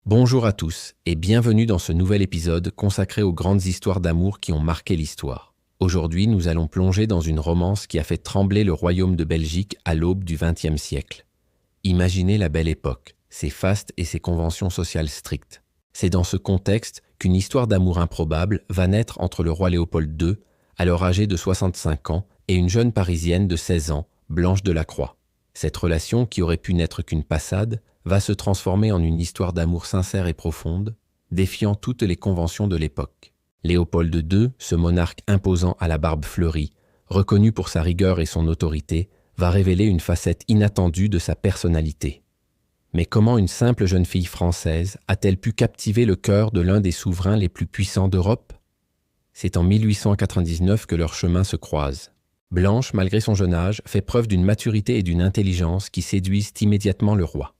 Bonjour à tous et bienvenue dans ce nouvel épisode consacré aux grandes histoires d'amour qui ont marqué l'histoire. Aujourd'hui, nous allons plonger dans une romance qui a fait trembler le royaume de Belgique à l'aube du XXe siècle. Imaginez la belle époque, ses fastes et ses conventions sociales strictes. C'est dans ce contexte qu'une histoire d'amour improbable va naître entre le roi Léopold II, alors âgé de 65 ans, et une jeune Parisienne de 16 ans, Blanche de la Croix. Cette relation, qui aurait pu n'être qu'une passade, va se transformer en une histoire d'amour sincère et profonde, défiant toutes les conventions de l'époque. Léopold II, ce monarque imposant à la barbe fleurie, reconnu pour sa rigueur et son autorité, va révéler une facette inattendue de sa personnalité. Mais comment une simple jeune fille française a-t-elle pu captiver le cœur de l'un des souverains les plus puissants d'Europe? C'est en 1899 que leurs chemins se croisent. Blanche, malgré son jeune âge, fait preuve d'une maturité et d'une intelligence qui séduisent immédiatement le roi.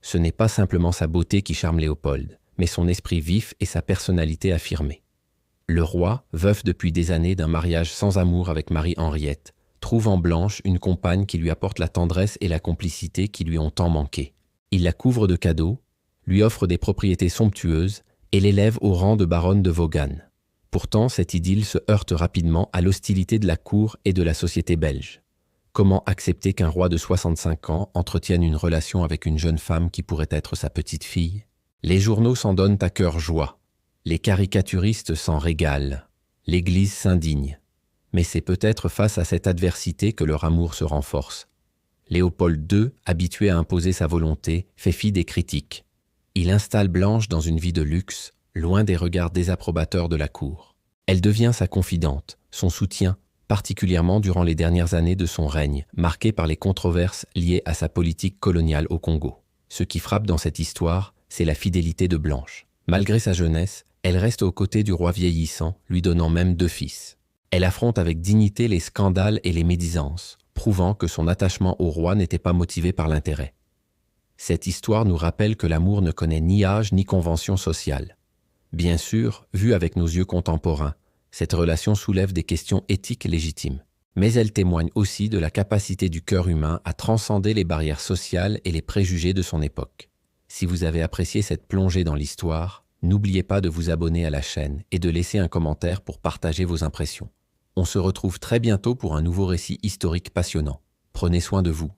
Ce n'est pas simplement sa beauté qui charme Léopold, mais son esprit vif et sa personnalité affirmée. Le roi, veuf depuis des années d'un mariage sans amour avec Marie-Henriette, trouve en Blanche une compagne qui lui apporte la tendresse et la complicité qui lui ont tant manqué. Il la couvre de cadeaux, lui offre des propriétés somptueuses et l'élève au rang de baronne de Vaughan. Pourtant, cette idylle se heurte rapidement à l'hostilité de la cour et de la société belge. Comment accepter qu'un roi de 65 ans entretienne une relation avec une jeune femme qui pourrait être sa petite-fille? Les journaux s'en donnent à cœur joie. Les caricaturistes s'en régalent. L'Église s'indigne. Mais c'est peut-être face à cette adversité que leur amour se renforce. Léopold II, habitué à imposer sa volonté, fait fi des critiques. Il installe Blanche dans une vie de luxe, loin des regards désapprobateurs de la cour. Elle devient sa confidente, son soutien, particulièrement durant les dernières années de son règne, marquées par les controverses liées à sa politique coloniale au Congo. Ce qui frappe dans cette histoire, c'est la fidélité de Blanche. Malgré sa jeunesse, elle reste aux côtés du roi vieillissant, lui donnant même 2 fils. Elle affronte avec dignité les scandales et les médisances, prouvant que son attachement au roi n'était pas motivé par l'intérêt. Cette histoire nous rappelle que l'amour ne connaît ni âge ni convention sociale. Bien sûr, vue avec nos yeux contemporains, cette relation soulève des questions éthiques légitimes. Mais elle témoigne aussi de la capacité du cœur humain à transcender les barrières sociales et les préjugés de son époque. Si vous avez apprécié cette plongée dans l'histoire, n'oubliez pas de vous abonner à la chaîne et de laisser un commentaire pour partager vos impressions. On se retrouve très bientôt pour un nouveau récit historique passionnant. Prenez soin de vous.